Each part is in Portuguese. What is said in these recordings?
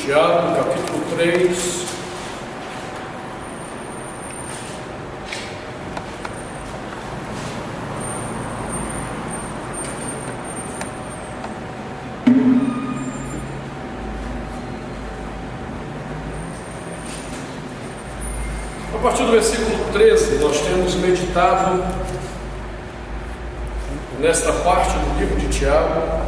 Tiago, capítulo 3. A partir do versículo 13, nós temos meditado nesta parte do livro de Tiago,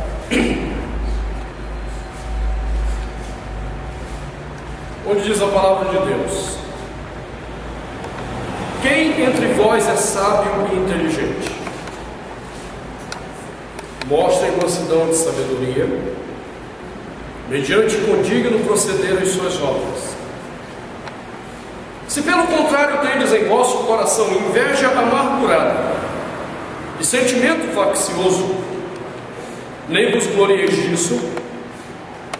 onde diz a palavra de Deus: quem entre vós é sábio e inteligente? Mostrem mansidão de sabedoria, mediante condigno proceder as suas obras. Se pelo contrário tendes em vosso coração inveja amargurada e sentimento faccioso, nem vos glorieis disso,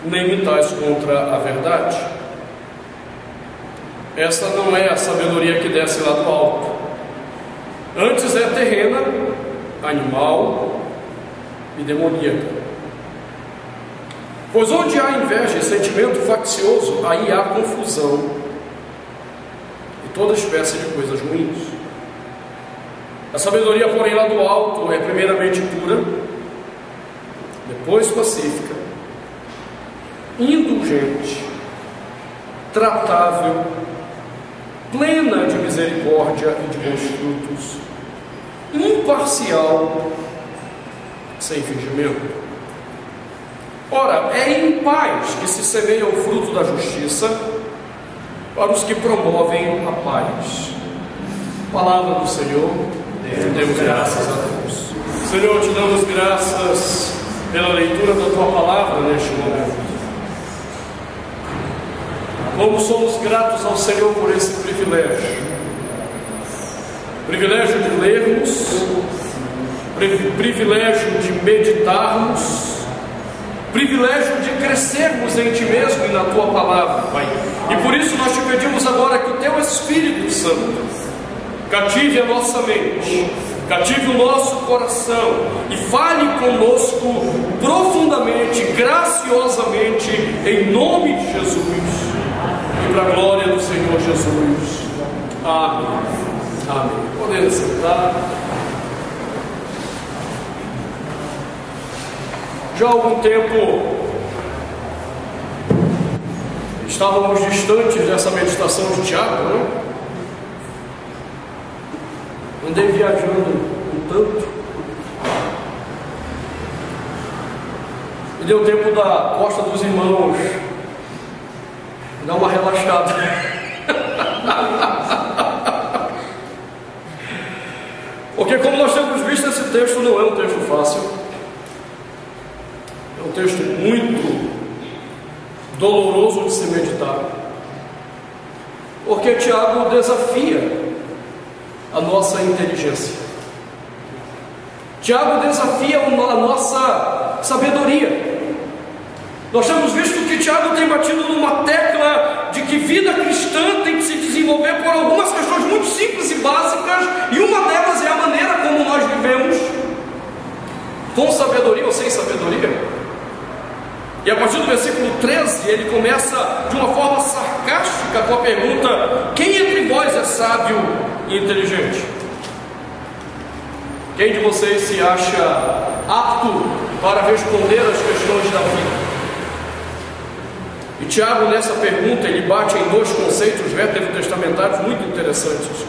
nem mintais contra a verdade. Esta não é a sabedoria que desce lá do alto, antes é terrena, animal e demoníaca. Pois onde há inveja e sentimento faccioso, aí há confusão e toda espécie de coisas ruins. A sabedoria, porém, lá do alto é primeiramente pura, depois pacífica, indulgente, tratável, plena de misericórdia e de bons frutos, imparcial, sem fingimento. Ora, é em paz que se semeia o fruto da justiça para os que promovem a paz. Palavra do Senhor. Demos graças a Deus. Senhor, te damos graças pela leitura da Tua palavra neste momento. Como somos gratos ao Senhor por esse privilégio de lermos, privilégio de meditarmos, privilégio de crescermos em Ti mesmo e na Tua palavra, Pai. E por isso nós Te pedimos agora que o Teu Espírito Santo cative a nossa mente, cative o nosso coração e fale conosco profundamente, graciosamente, em nome de Jesus e para a glória do Senhor Jesus. Amém. Amém. Podemos sentar. Já há algum tempo estávamos distantes dessa meditação de Tiago, né? Andei viajando um tanto e deu tempo da Costa dos Irmãos dar uma relaxada. Porque, como nós temos visto, esse texto não é um texto fácil, é um texto muito doloroso de se meditar, porque Tiago desafia a nossa inteligência. Tiago desafia a nossa sabedoria. Nós temos visto que Tiago tem batido numa tecla de que vida cristã tem que se desenvolver por algumas questões muito simples e básicas, e uma delas é a maneira como nós vivemos, com sabedoria ou sem sabedoria. E a partir do versículo 13, ele começa de uma forma sarcástica com a pergunta: quem entre vós é sábio e inteligente? Quem de vocês se acha apto para responder às questões da vida? E Tiago, nessa pergunta, ele bate em dois conceitos veterotestamentários muito interessantes: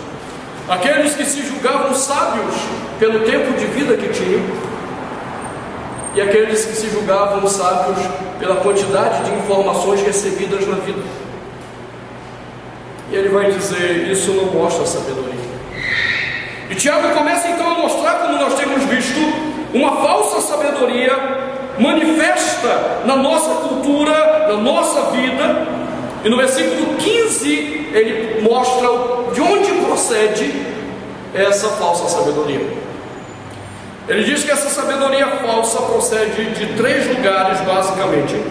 aqueles que se julgavam sábios pelo tempo de vida que tinham, e aqueles que se julgavam sábios pela quantidade de informações recebidas na vida. E ele vai dizer: isso não mostra sabedoria. E Tiago começa então a mostrar como nós temos visto uma falsa sabedoria manifesta na nossa cultura, na nossa vida. E no versículo 15 ele mostra de onde procede essa falsa sabedoria. Ele diz que essa sabedoria falsa procede de três lugares, basicamente,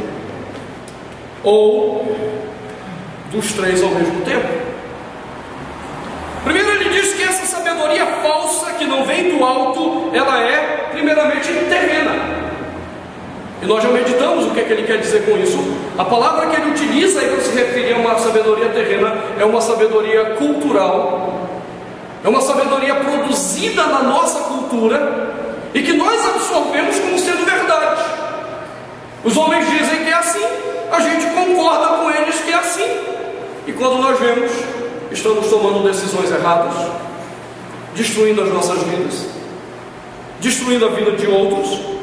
ou dos três ao mesmo tempo. Primeiro, ele diz que essa sabedoria falsa, que não vem do alto, ela é primeiramente terrena. E e nós já meditamos o que é que ele quer dizer com isso. A palavra que ele utiliza aí para se referir a uma sabedoria terrena é uma sabedoria cultural, é uma sabedoria produzida na nossa cultura e que nós absorvemos como sendo verdade. Os homens dizem que é assim, a gente concorda com eles que é assim, e quando nós vemos, estamos tomando decisões erradas, destruindo as nossas vidas, destruindo a vida de outros.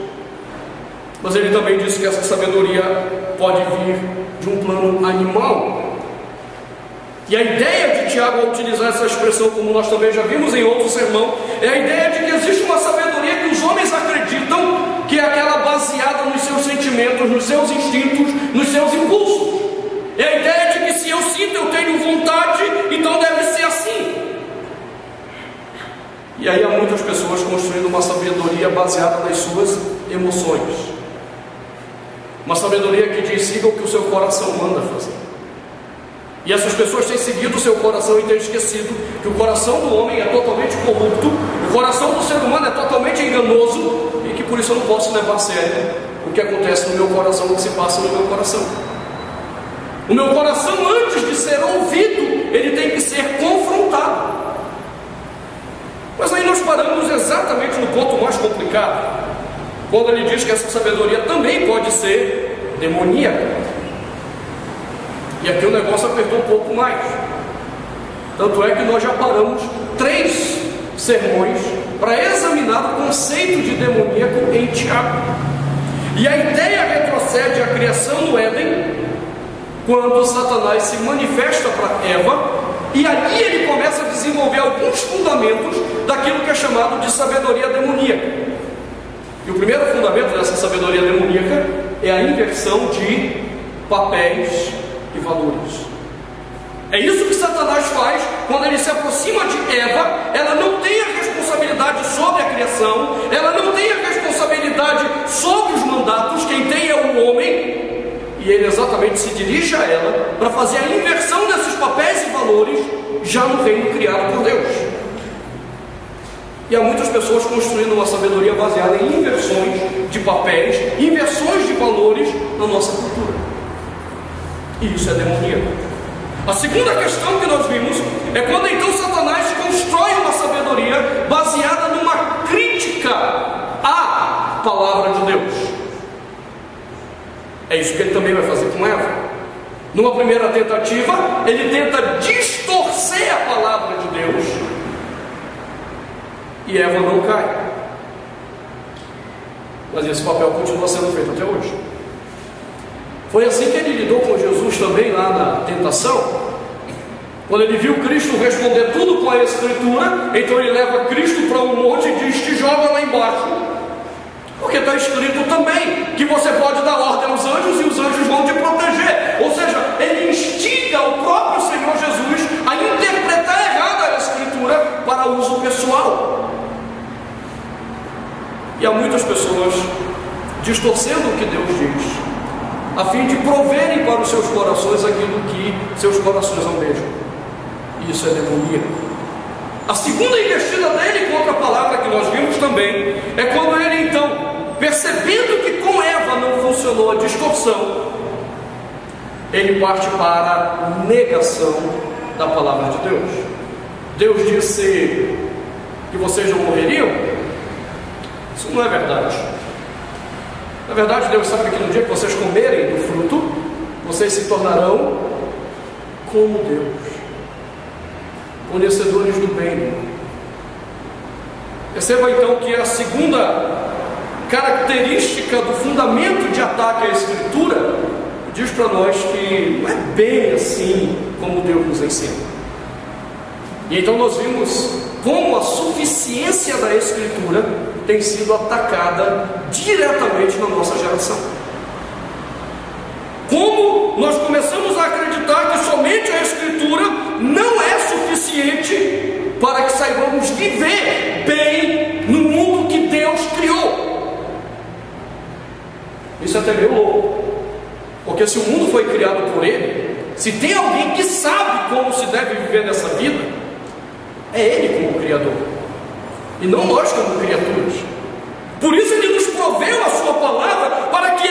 Mas ele também disse que essa sabedoria pode vir de um plano animal. E a ideia de Tiago ao utilizar essa expressão, como nós também já vimos em outro sermão, é a ideia de que existe uma sabedoria que os homens acreditam que é aquela baseada nos seus sentimentos, nos seus instintos, nos seus impulsos. É a ideia de que se eu sinto, eu tenho vontade, então deve ser assim. E aí há muitas pessoas construindo uma sabedoria baseada nas suas emoções, uma sabedoria que diz: siga o que o seu coração manda fazer. E essas pessoas têm seguido o seu coração e têm esquecido que o coração do homem é totalmente corrupto, o coração do ser humano é totalmente enganoso, e que por isso eu não posso levar a sério o que acontece no meu coração, o que se passa no meu coração. O meu coração, antes de ser ouvido, ele tem que ser confrontado. Mas aí nós paramos exatamente no ponto mais complicado, quando ele diz que essa sabedoria também pode ser demoníaca. E aqui o negócio apertou um pouco mais. Tanto é que nós já paramos 3 sermões para examinar o conceito de demoníaco em Tiago. E a ideia retrocede à criação no Éden, quando Satanás se manifesta para Eva, e ali ele começa a desenvolver alguns fundamentos daquilo que é chamado de sabedoria demoníaca. E o primeiro fundamento dessa sabedoria demoníaca é a inversão de papéis e valores. É isso que Satanás faz quando ele se aproxima de Eva. Ela não tem a responsabilidade sobre a criação, ela não tem a responsabilidade sobre os mandatos, quem tem é o homem, e ele exatamente se dirige a ela para fazer a inversão desses papéis e valores já no reino criado por Deus. E há muitas pessoas construindo uma sabedoria baseada em inversões de papéis, inversões de valores na nossa cultura. E isso é demoníaco. A segunda questão que nós vimos é quando então Satanás constrói uma sabedoria baseada numa crítica à palavra de Deus. É isso que ele também vai fazer com Eva. Numa primeira tentativa, ele tenta distorcer a palavra de Deus, e Eva não cai. Mas esse papel continua sendo feito até hoje. Foi assim que ele lidou com Jesus também lá na tentação. Quando ele viu Cristo responder tudo com a Escritura, então ele leva Cristo para um monte e diz: te joga lá embaixo, porque está escrito também que você pode dar ordem aos anjos e os anjos vão te proteger. Ou seja, ele instiga o próprio Senhor Jesus a interpretar errada a Escritura para uso pessoal. E há muitas pessoas distorcendo o que Deus diz, a fim de proverem para os seus corações aquilo que seus corações almejam. E isso é demoníaco. A segunda investida dele contra a palavra que nós vimos também é quando ele então, percebendo que com Eva não funcionou a distorção, ele parte para a negação da palavra de Deus. Deus disse que vocês não morreriam. Isso não é verdade. Na verdade, Deus sabe que no dia que vocês comerem do fruto, vocês se tornarão como Deus, conhecedores do bem. Perceba então que a segunda característica do fundamento de ataque à Escritura diz para nós que não é bem assim como Deus nos ensina. E então nós vimos como a suficiência da Escritura tem sido atacada diretamente na nossa geração. Como nós começamos a acreditar que somente a Escritura não é suficiente para que saibamos viver bem no mundo que Deus criou. Isso é até meio louco, porque se o mundo foi criado por Ele, se tem alguém que sabe como se deve viver nessa vida, é Ele como Criador, e não nós como criaturas. Por isso Ele nos proveu a sua palavra, para que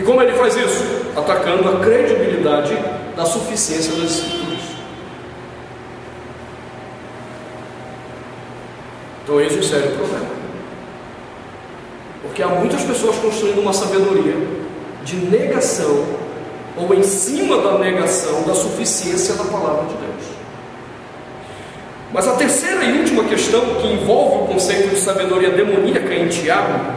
como ele faz isso? Atacando a credibilidade da suficiência das Escrituras. Então eis um sério problema, porque há muitas pessoas construindo uma sabedoria de negação, ou em cima da negação da suficiência da palavra de Deus. Mas a terceira e última questão, que envolve o conceito de sabedoria demoníaca em Tiago,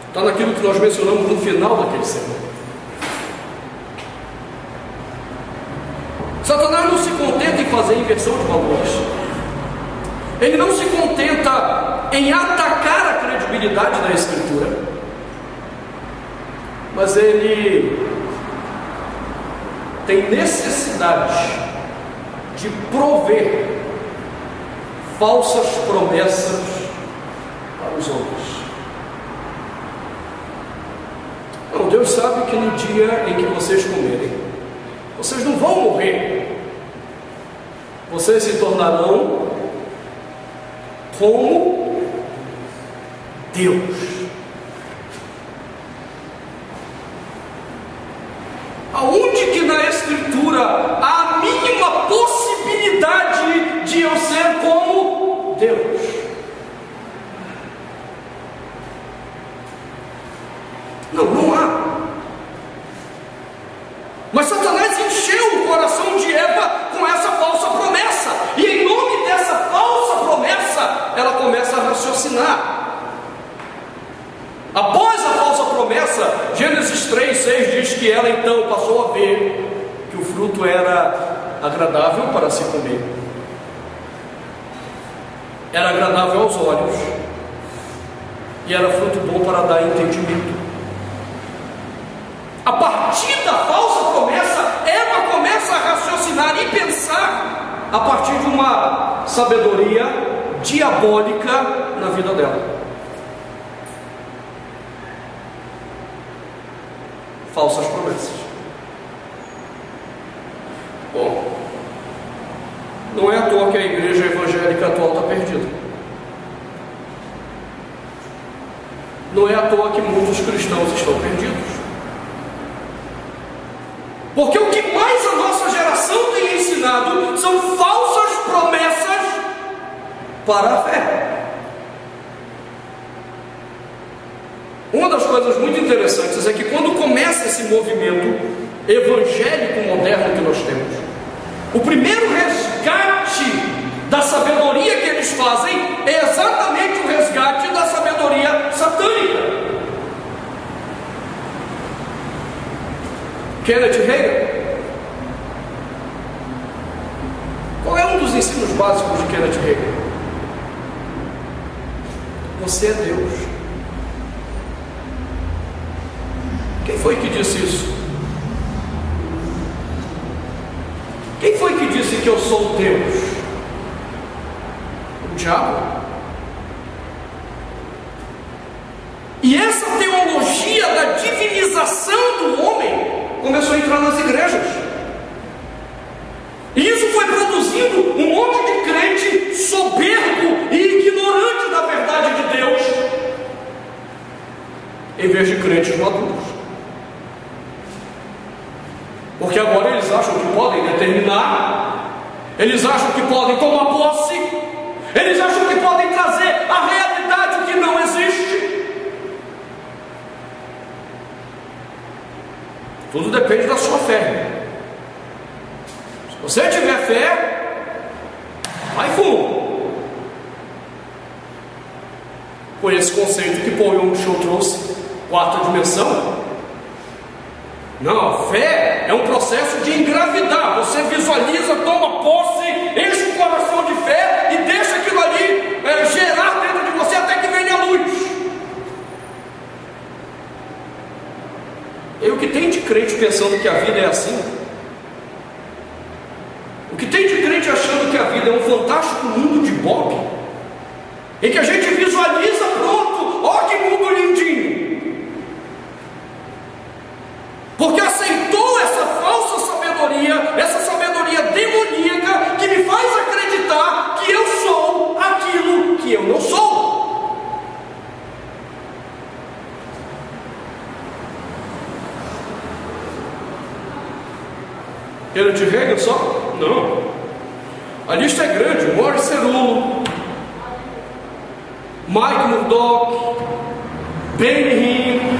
está naquilo que nós mencionamos no final daquele sermão. Satanás não se contenta em fazer inversão de valores. Ele não se contenta em atacar a credibilidade da Escritura, mas ele tem necessidade de prover falsas promessas para os homens. Não, Deus sabe que no dia em que vocês comerem, vocês não vão morrer, vocês se tornarão como Deus. Aonde que na Escritura há a mínima possibilidade de eu ser como Deus? Não há. Mas Satanás encheu o coração de Eva com essa falsa promessa, e em nome dessa falsa promessa, ela começa a raciocinar. Após a falsa promessa, Gênesis 3:6 diz que ela então passou a ver que o fruto era agradável para se comer, era agradável aos olhos, e era fruto bom para dar entendimento. A partir da falsa promessa, Eva começa a raciocinar e pensar a partir de uma sabedoria diabólica na vida dela. Falsas promessas. Bom, não é à toa que a igreja evangélica atual está perdida. Não é à toa que muitos cristãos estão perdidos. Porque o que mais a nossa geração tem ensinado são falsas promessas para a fé. Uma das coisas muito interessantes é que quando começa esse movimento evangélico moderno que nós temos, o primeiro resgate da sabedoria que eles fazem é exatamente o resgate da sabedoria satânica. Kenneth Hagin. Qual é um dos ensinos básicos de Kenneth Hagin? Você é Deus. Quem foi que disse isso? Quem foi que disse que eu sou Deus? O diabo. E essa teologia da divinização do homem começou a entrar nas igrejas, e isso foi produzindo um monte de crente soberbo e ignorante da verdade de Deus, em vez de crentes maduros. Porque agora eles acham que podem determinar, eles acham que podem tomar posse, eles acham que podem trazer a realidade que não existe. Tudo depende da sua fé. Se você tiver fé, vai fundo. Com esse conceito que Paul Yong-Cho trouxe, quarta dimensão. Não, a fé é um processo de engravidar. Você visualiza, toma posse, enche o coração de fé e deixa aquilo ali gerar dentro de você até que venha a luz. E o que tem de crente pensando que a vida é assim? O que tem de crente achando que a vida é um fantástico mundo de Bob, em que a gente visualiza, pronto, ó que mundo lindinho, porque aceitou essa falsa sabedoria, essa sabedoria demoníaca que me faz acreditar que eu sou aquilo que eu não sou. Kenneth Hagin só? Não. A lista é grande. Morris Cerullo, Mike Murdock, Benny Hinn,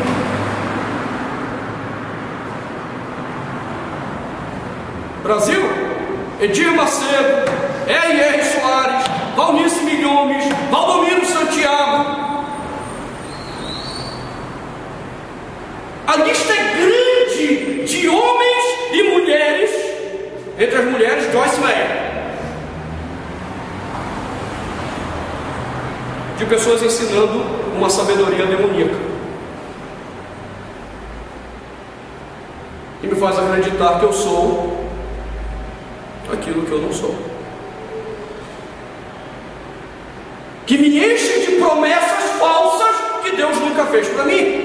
Brasil, Edir Macedo, R.R. Soares, Valnice Milhomes, Valdomiro Santiago. A lista é grande de homens e mulheres. Entre as mulheres, Joyce Meyer, de pessoas ensinando uma sabedoria demoníaca, e me faz acreditar que eu sou aquilo que eu não sou, que me enche de promessas falsas que Deus nunca fez para mim.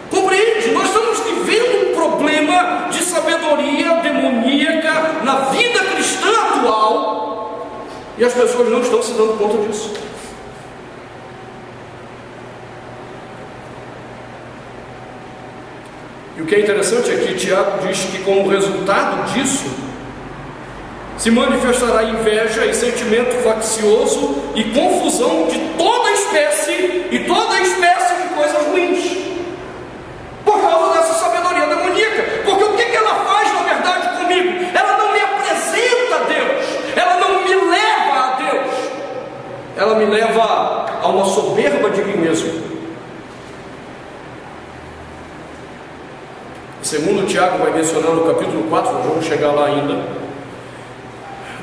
Compreende? Nós estamos vivendo um problema de sabedoria demoníaca na vida cristã atual, e as pessoas não estão se dando conta disso. E o que é interessante é que Tiago diz que, como resultado disso, se manifestará inveja e sentimento faccioso e confusão de toda espécie e toda espécie de coisas ruins, por causa dessa sabedoria demoníaca. Porque o que ela faz na verdade comigo? Ela não me apresenta a Deus, ela não me leva a Deus, ela me leva a uma soberba de mim mesmo. Segundo Tiago vai mencionar no capítulo 4, nós vamos chegar lá ainda,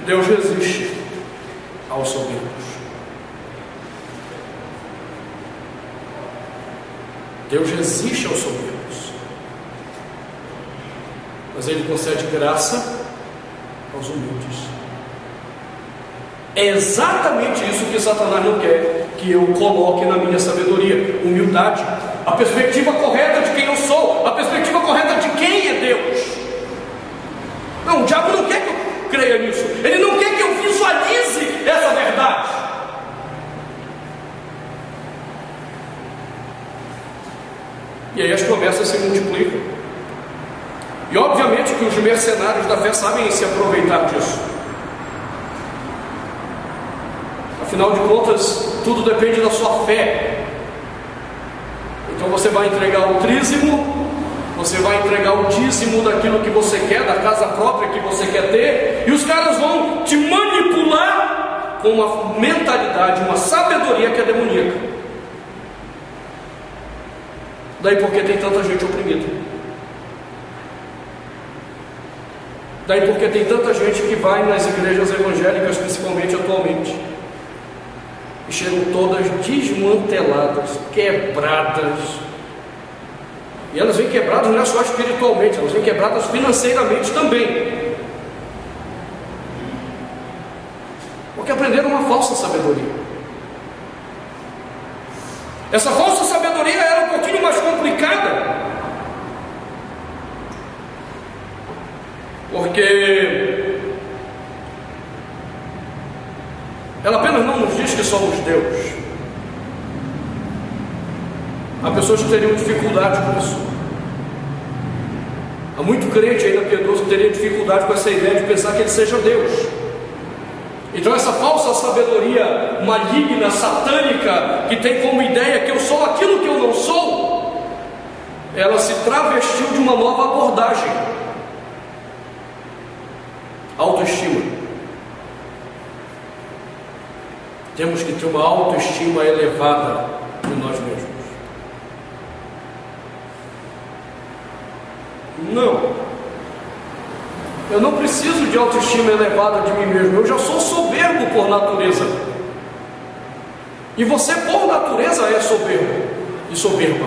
Deus resiste aos soberbos. Deus resiste aos soberbos, mas Ele concede graça aos humildes. É exatamente isso que Satanás não quer que eu coloque na minha sabedoria: humildade, a perspectiva correta de quem eu sou, a perspectiva correta de quem é Deus. Não, o diabo não quer que eu creia nisso, ele não quer que eu visualize essa verdade. E aí as promessas se multiplicam, e obviamente que os mercenários da fé sabem se aproveitar disso. Afinal de contas, tudo depende da sua fé. Então você vai entregar o trízimo, você vai entregar o dízimo daquilo que você quer, da casa própria que você quer ter, e os caras vão te manipular com uma mentalidade, uma sabedoria que é demoníaca. Daí porque tem tanta gente oprimida. Daí porque tem tanta gente que vai nas igrejas evangélicas, principalmente atualmente, e chegam todas desmanteladas, quebradas. E elas vêm quebradas não é só espiritualmente, elas vêm quebradas financeiramente também, porque aprenderam uma falsa sabedoria. Essa falsa sabedoria era um pouquinho mais complicada, porque ela apenas não nos diz que somos Deus. Há pessoas que teriam dificuldade com isso. Há muito crente ainda piedoso que teria dificuldade com essa ideia de pensar que ele seja Deus. Então essa falsa sabedoria maligna, satânica, que tem como ideia que eu sou aquilo que eu não sou, ela se travestiu de uma nova abordagem: autoestima. Temos que ter uma autoestima elevada de nós mesmos. Não, eu não preciso de autoestima elevada de mim mesmo. Eu já sou soberbo por natureza, e você por natureza é soberbo e soberba.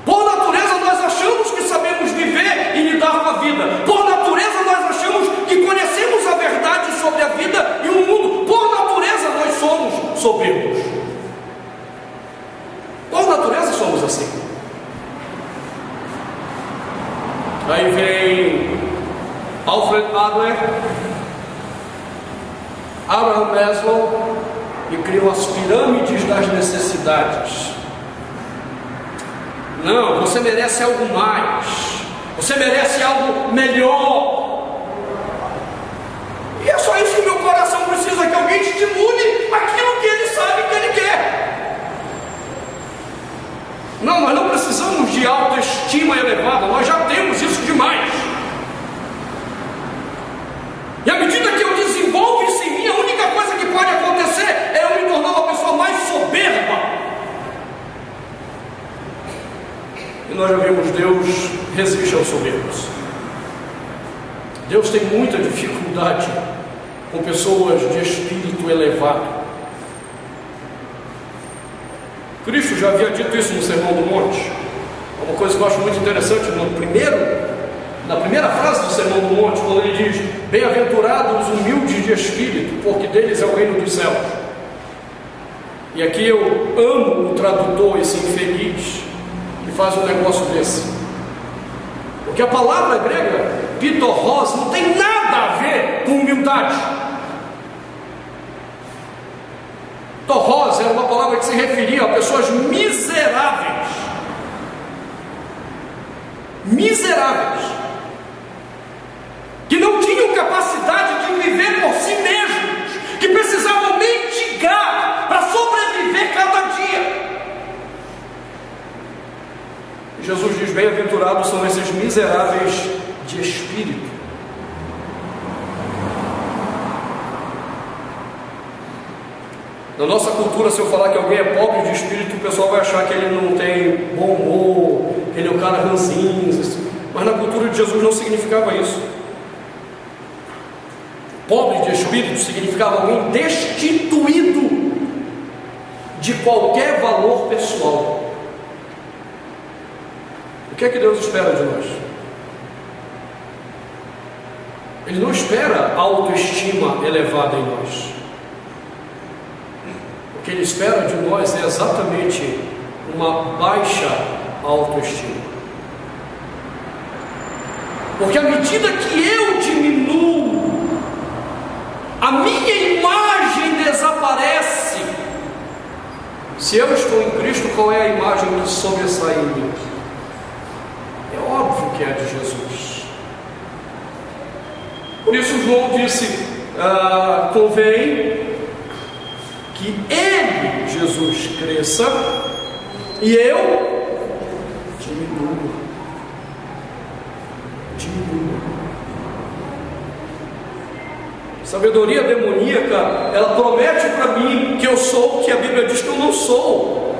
Por natureza nós achamos que sabemos viver e lidar com a vida. Por natureza nós achamos que conhecemos a verdade sobre a vida e o mundo. Por natureza nós somos soberbos. Por natureza somos assim. Aí vem Alfred Adler, Abraham Maslow, e criam as pirâmides das necessidades. Não, você merece algo mais. Você merece algo melhor. E é só isso que meu coração precisa, que alguém estimule aquilo que ele sabe que ele quer. Não, nós não precisamos de autoestima elevada, nós já temos isso demais. E à medida que eu desenvolvo isso em mim, a única coisa que pode acontecer é eu me tornar uma pessoa mais soberba. E nós já vimos, Deus resiste aos soberbos. Deus tem muita dificuldade com pessoas de espírito elevado. Cristo já havia dito isso no Sermão do Monte. Uma coisa que eu acho muito interessante, na primeira frase do Sermão do Monte, quando ele diz: bem-aventurados os humildes de espírito, porque deles é o reino dos céus. E aqui eu amo o tradutor, esse infeliz, que faz um negócio desse. Porque a palavra grega, pitorros, não tem nada a ver com humildade. Torros era uma palavra que se referia a pessoas miseráveis. Miseráveis. Que não tinham capacidade de viver por si mesmos. Que precisavam mendigar para sobreviver cada dia. Jesus diz: bem-aventurados são esses miseráveis de espírito. Na nossa cultura, se eu falar que alguém é pobre de espírito, o pessoal vai achar que ele não tem bom humor, que ele é um cara ranzinho, assim. Mas na cultura de Jesus não significava isso. Pobre de espírito significava alguém destituído de qualquer valor pessoal. O que é que Deus espera de nós? Ele não espera autoestima elevada em nós. O que Ele espera de nós é exatamente uma baixa autoestima. Porque à medida que eu diminuo, a minha imagem desaparece. Se eu estou em Cristo, qual é a imagem que sobressai em mim? É óbvio que é a de Jesus. Por isso João disse: convém que Ele, Jesus, cresça e eu diminua. Sabedoria demoníaca, ela promete para mim que eu sou o que a Bíblia diz que eu não sou.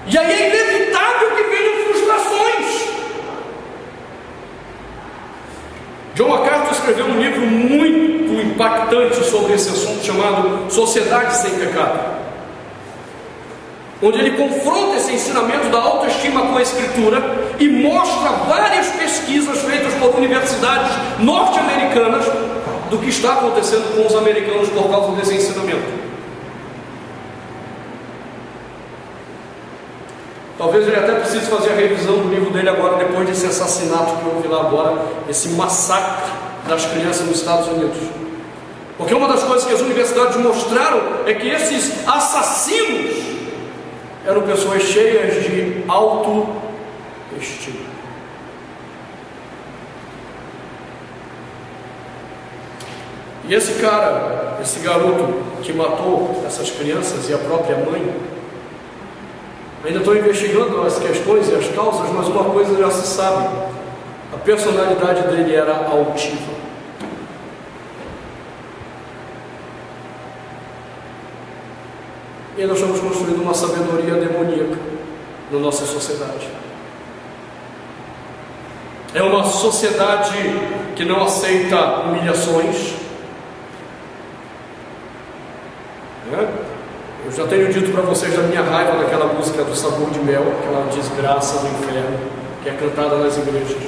E aí é inevitável que venham frustrações. John MacArthur escreveu um livro muito impactante sobre esse assunto, chamado Sociedade Sem Pecado, onde ele confronta esse ensinamento da autoestima com a Escritura e mostra várias pesquisas feitas por universidades norte-americanas do que está acontecendo com os americanos por causa desse ensinamento. Talvez ele até precise fazer a revisão do livro dele agora, depois desse assassinato que houve lá agora, esse massacre das crianças nos Estados Unidos. Porque uma das coisas que as universidades mostraram é que esses assassinos eram pessoas cheias de autoestima. E esse cara, esse garoto que matou essas crianças e a própria mãe, ainda estou investigando as questões e as causas, mas uma coisa já se sabe: a personalidade dele era altiva. E nós estamos construindo uma sabedoria demoníaca na nossa sociedade. É uma sociedade que não aceita humilhações. Eu já tenho dito para vocês da minha raiva daquela música do Sabor de Mel, aquela desgraça do inferno, que é cantada nas igrejas.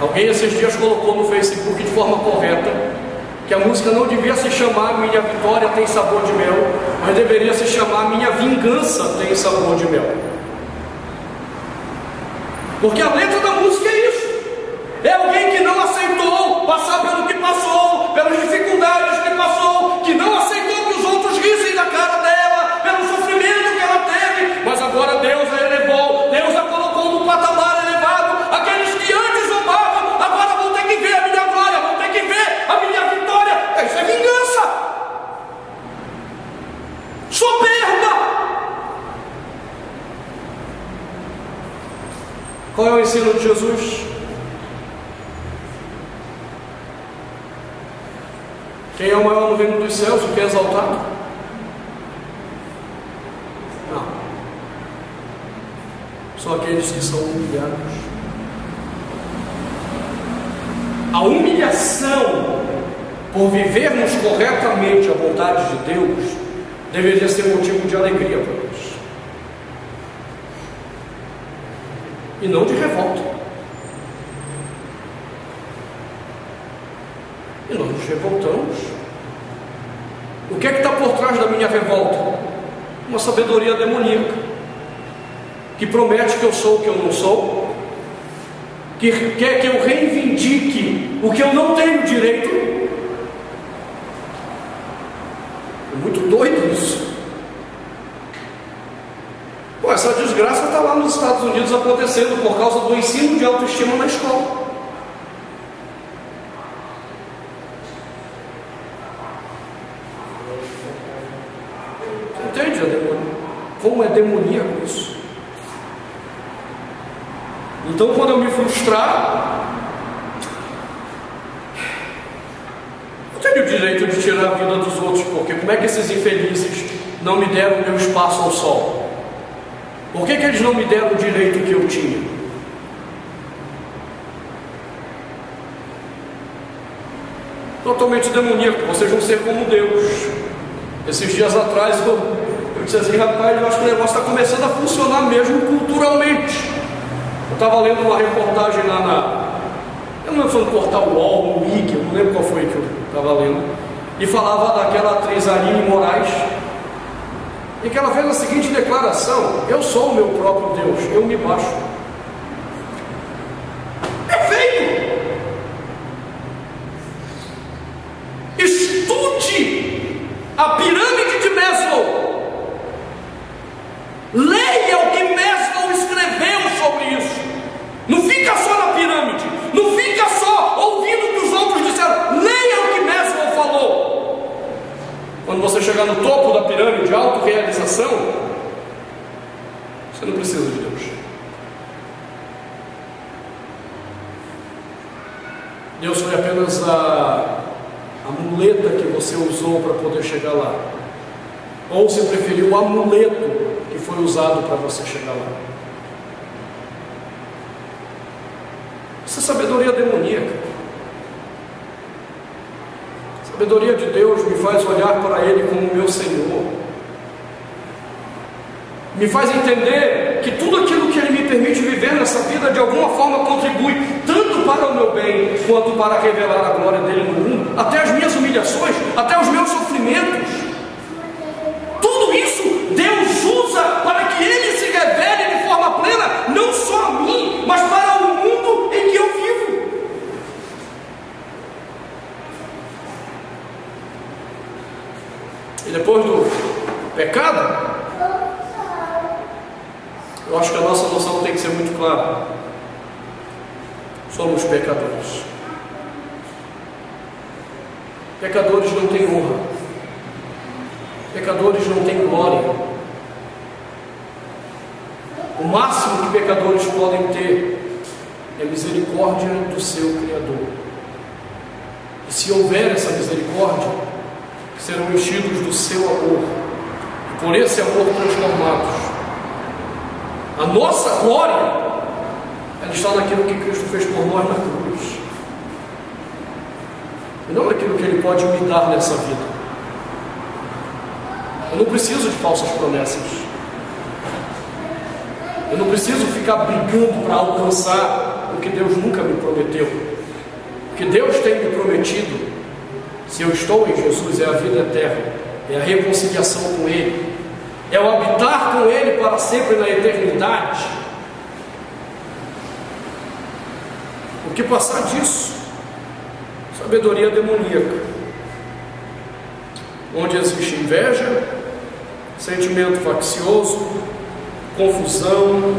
Alguém esses dias colocou no Facebook de forma correta que a música não devia se chamar Minha Vitória Tem Sabor de Mel, mas deveria se chamar Minha Vingança Tem Sabor de Mel. Porque a letra da música é isso. É alguém que não aceitou passar pelo que passou, pelas dificuldades que passou, que não aceitou que os outros rissem da cara dela, pelo sofrimento que ela ensino de Jesus? Quem é o maior no reino dos céus, o que é exaltado? Não. São aqueles que são humilhados. A humilhação por vivermos corretamente a vontade de Deus deveria ser motivo de alegria para nós, e não de revolta. E nós nos revoltamos. O que é que está por trás da minha revolta? Uma sabedoria demoníaca, que promete que eu sou o que eu não sou, que quer que eu reivindique o que eu não tenho direito. É muito doido isso. Pô, essa desgraça está lá nos Estados Unidos acontecendo por causa do ensino de autoestima na escola. Você entende, como é demoníaco isso? Então, quando eu me frustrar, eu tenho o direito de tirar a vida dos outros, porque como é que esses infelizes não me deram o meu espaço ao sol? Por que eles não me deram o direito que eu tinha? Totalmente demoníaco. Vocês vão ser como Deus. Esses dias atrás eu disse assim: rapaz, eu acho que o negócio está começando a funcionar mesmo culturalmente. Eu estava lendo uma reportagem lá eu não lembro se foi no portal UOL, no Wiki, eu não lembro qual foi que eu estava lendo, e falava daquela atriz Aline Moraes, e que ela fez a seguinte declaração: eu sou o meu próprio Deus, eu me baixo. Perfeito! Estude a pirâmide de Maslow. Leia o que Maslow escreveu sobre isso. Não fica só na pirâmide, não fica só ouvindo o que os outros disseram. Leia o que Maslow falou. Quando você chegar no topo da pirâmide de autorrealização, você não precisa de Deus. Deus foi apenas a muleta que você usou para poder chegar lá. Ou, se preferiu, o amuleto que foi usado para você chegar lá. Essa sabedoria demoníaca. A sabedoria de Deus me faz olhar para Ele como meu Senhor, me faz entender que tudo aquilo que Ele me permite viver nessa vida de alguma forma contribui tanto para o meu bem quanto para revelar a glória dele no mundo, até as minhas humilhações, até os meus sofrimentos. Tudo isso Deus usa para que Ele se revele de forma plena, não só a mim, mas para o mundo em que eu vivo. E depois do pecado, eu acho que a nossa noção tem que ser muito clara. Somos pecadores. Pecadores não têm honra. Pecadores não têm glória. O máximo que pecadores podem ter é misericórdia do seu Criador. E se houver essa misericórdia, serão enchidos do seu amor, e por esse amor transformados. A nossa glória, ela está naquilo que Cristo fez por nós na cruz, e não naquilo que Ele pode me dar nessa vida. Eu não preciso de falsas promessas. Eu não preciso ficar brigando para alcançar o que Deus nunca me prometeu. O que Deus tem me prometido, se eu estou em Jesus, é a vida eterna, é a reconciliação com Ele, é o habitar com Ele para sempre na eternidade. O que passar disso? Sabedoria demoníaca, onde existe inveja, sentimento faccioso, confusão,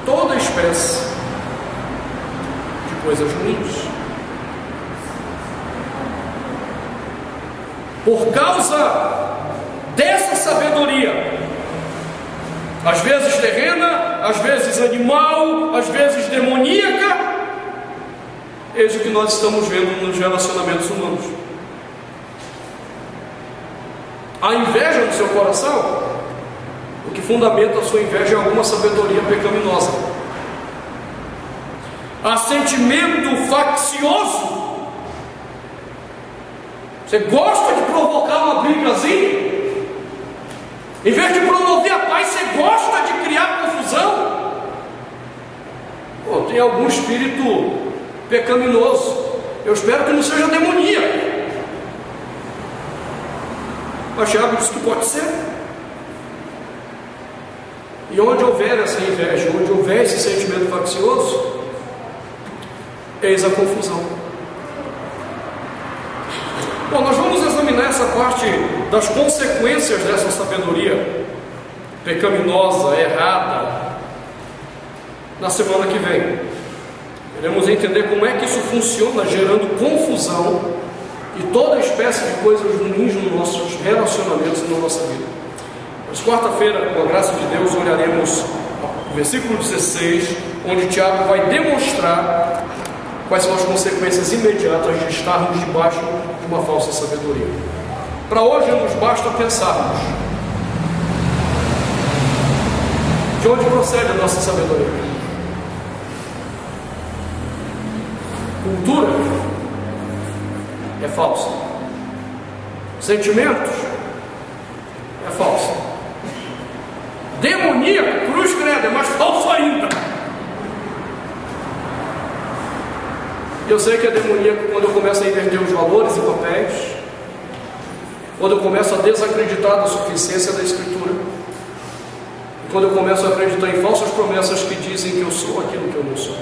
toda espécie de coisas ruins. Por causa dessa sabedoria, às vezes terrena, às vezes animal, às vezes demoníaca. Eis o que nós estamos vendo nos relacionamentos humanos. A inveja no seu coração, o que fundamenta a sua inveja é alguma sabedoria pecaminosa. Há sentimento faccioso. Você gosta de provocar uma brigazinha? Em vez de promover a paz, você gosta de criar confusão? Pô, tem algum espírito pecaminoso. Eu espero que não seja demoníaco. Mas Tiago diz que pode ser. E onde houver essa inveja, onde houver esse sentimento faccioso, eis a confusão. Bom, nós vamos examinar essa parte das consequências dessa sabedoria pecaminosa, errada, na semana que vem. Queremos entender como é que isso funciona, gerando confusão e toda espécie de coisas ruins nos nossos relacionamentos e na nossa vida. Mas quarta-feira, com a graça de Deus, olharemos o versículo 16, onde Tiago vai demonstrar quais são as consequências imediatas de estarmos debaixo de uma falsa sabedoria. Para hoje nos basta pensarmos: de onde procede a nossa sabedoria? Cultura é falsa. Sentimentos é falsa. Demoníaco, cruz credo, é mais falso ainda. Eu sei que é demoníaco quando eu começo a inverter os valores e papéis, quando eu começo a desacreditar da suficiência da Escritura, e quando eu começo a acreditar em falsas promessas que dizem que eu sou aquilo que eu não sou.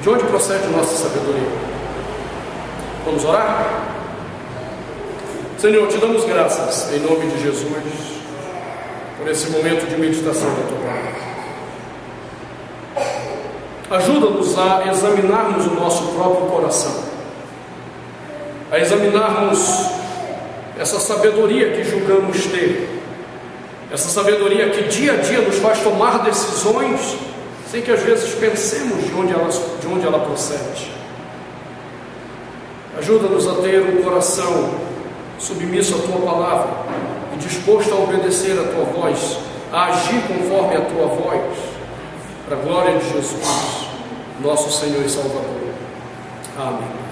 De onde procede a nossa sabedoria? Vamos orar? Senhor, te damos graças em nome de Jesus por esse momento de meditação da tua palavra. Ajuda-nos a examinarmos o nosso próprio coração, a examinarmos essa sabedoria que julgamos ter, essa sabedoria que dia a dia nos faz tomar decisões sem que às vezes pensemos de onde ela procede. Ajuda-nos a ter um coração submisso à tua palavra e disposto a obedecer a tua voz, a agir conforme a tua voz, para a glória de Jesus, nosso Senhor e Salvador. Amém.